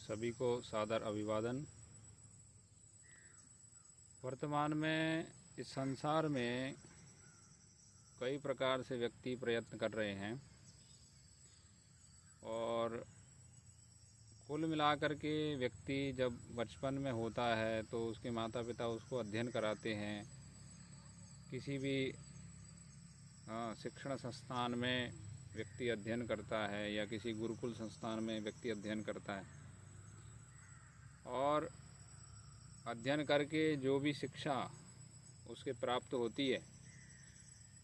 सभी को सादर अभिवादन। वर्तमान में इस संसार में कई प्रकार से व्यक्ति प्रयत्न कर रहे हैं और कुल मिलाकर के व्यक्ति जब बचपन में होता है तो उसके माता पिता उसको अध्ययन कराते हैं। किसी भी शिक्षण संस्थान में व्यक्ति अध्ययन करता है या किसी गुरुकुल संस्थान में व्यक्ति अध्ययन करता है और अध्ययन करके जो भी शिक्षा उसके प्राप्त होती है,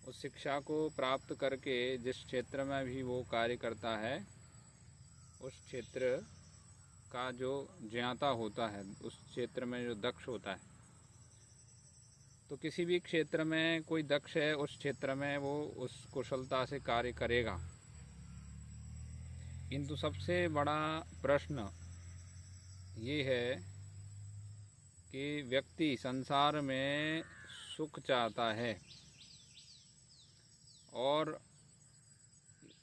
उस शिक्षा को प्राप्त करके जिस क्षेत्र में भी वो कार्य करता है, उस क्षेत्र का जो ज्ञाता होता है, उस क्षेत्र में जो दक्ष होता है, तो किसी भी क्षेत्र में कोई दक्ष है उस क्षेत्र में वो उस कुशलता से कार्य करेगा। किंतु सबसे बड़ा प्रश्न ये है कि व्यक्ति संसार में सुख चाहता है और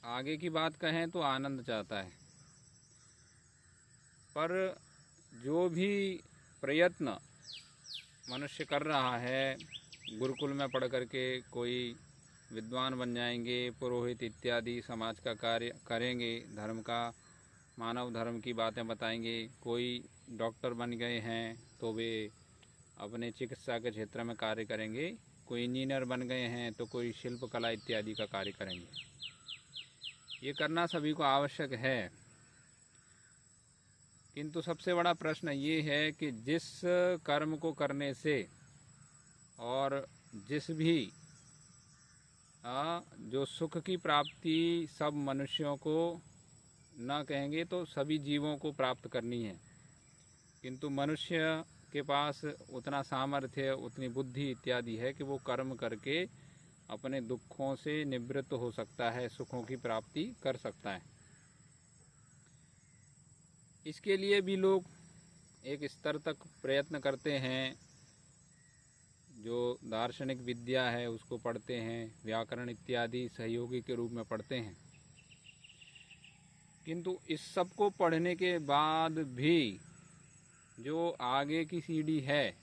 आगे की बात कहें तो आनंद चाहता है, पर जो भी प्रयत्न मनुष्य कर रहा है, गुरुकुल में पढ़ करके कोई विद्वान बन जाएंगे, पुरोहित इत्यादि समाज का कार्य करेंगे, धर्म का मानव धर्म की बातें बताएंगे, कोई डॉक्टर बन गए हैं तो वे अपने चिकित्सा के क्षेत्र में कार्य करेंगे, कोई इंजीनियर बन गए हैं तो कोई शिल्प कला इत्यादि का कार्य करेंगे। ये करना सभी को आवश्यक है, किंतु सबसे बड़ा प्रश्न ये है कि जिस कर्म को करने से और जिस भी जो सुख की प्राप्ति सब मनुष्यों को न कहेंगे तो सभी जीवों को प्राप्त करनी है, किंतु मनुष्य के पास उतना सामर्थ्य, उतनी बुद्धि इत्यादि है कि वो कर्म करके अपने दुखों से निवृत्त हो सकता है, सुखों की प्राप्ति कर सकता है। इसके लिए भी लोग एक स्तर तक प्रयत्न करते हैं, जो दार्शनिक विद्या है उसको पढ़ते हैं, व्याकरण इत्यादि सहयोगी के रूप में पढ़ते हैं, किंतु इस सब को पढ़ने के बाद भी जो आगे की सीढ़ी है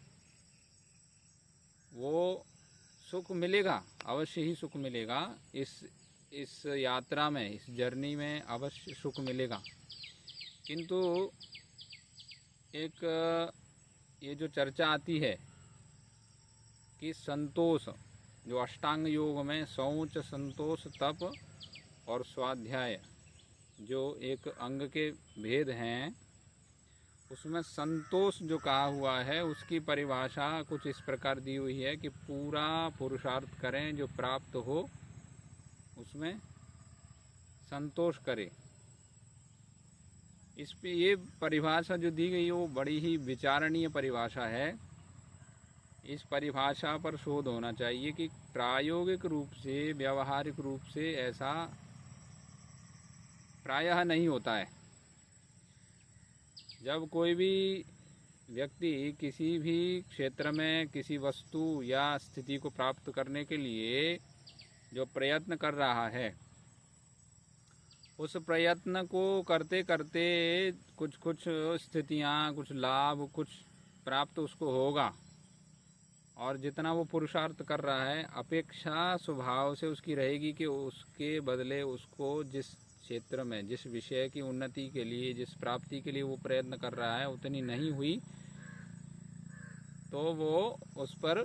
वो सुख मिलेगा, अवश्य ही सुख मिलेगा। इस यात्रा में, इस जर्नी में अवश्य सुख मिलेगा, किंतु एक ये जो चर्चा आती है कि संतोष, जो अष्टांग योग में शौच, संतोष, तप और स्वाध्याय जो एक अंग के भेद हैं, उसमें संतोष जो कहा हुआ है उसकी परिभाषा कुछ इस प्रकार दी हुई है कि पूरा पुरुषार्थ करें, जो प्राप्त हो उसमें संतोष करें। इस पे ये परिभाषा जो दी गई है वो बड़ी ही विचारणीय परिभाषा है। इस परिभाषा पर शोध होना चाहिए कि प्रायोगिक रूप से, व्यावहारिक रूप से ऐसा प्रायः नहीं होता है। जब कोई भी व्यक्ति किसी भी क्षेत्र में किसी वस्तु या स्थिति को प्राप्त करने के लिए जो प्रयत्न कर रहा है, उस प्रयत्न को करते करते कुछ कुछ स्थितियाँ, कुछ लाभ, कुछ प्राप्त उसको होगा, और जितना वो पुरुषार्थ कर रहा है अपेक्षा स्वभाव से उसकी रहेगी कि उसके बदले उसको जिस क्षेत्र में, जिस विषय की उन्नति के लिए, जिस प्राप्ति के लिए वो प्रयत्न कर रहा है उतनी नहीं हुई तो वो उस पर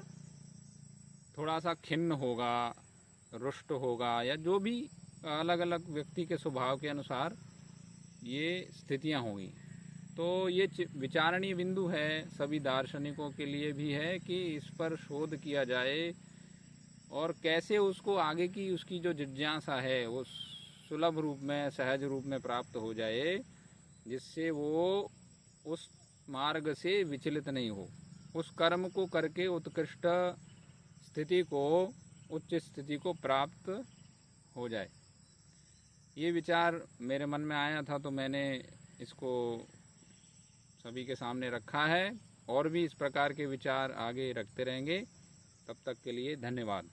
थोड़ा सा खिन्न होगा, रुष्ट होगा, या जो भी अलग अलग व्यक्ति के स्वभाव के अनुसार ये स्थितियां होंगी। तो ये विचारणीय बिंदु है, सभी दार्शनिकों के लिए भी है कि इस पर शोध किया जाए और कैसे उसको आगे की उसकी जो जिज्ञासा है वो सुलभ रूप में, सहज रूप में प्राप्त हो जाए, जिससे वो उस मार्ग से विचलित नहीं हो, उस कर्म को करके उत्कृष्ट स्थिति को, उच्च स्थिति को प्राप्त हो जाए। ये विचार मेरे मन में आया था तो मैंने इसको सभी के सामने रखा है, और भी इस प्रकार के विचार आगे रखते रहेंगे। तब तक के लिए धन्यवाद।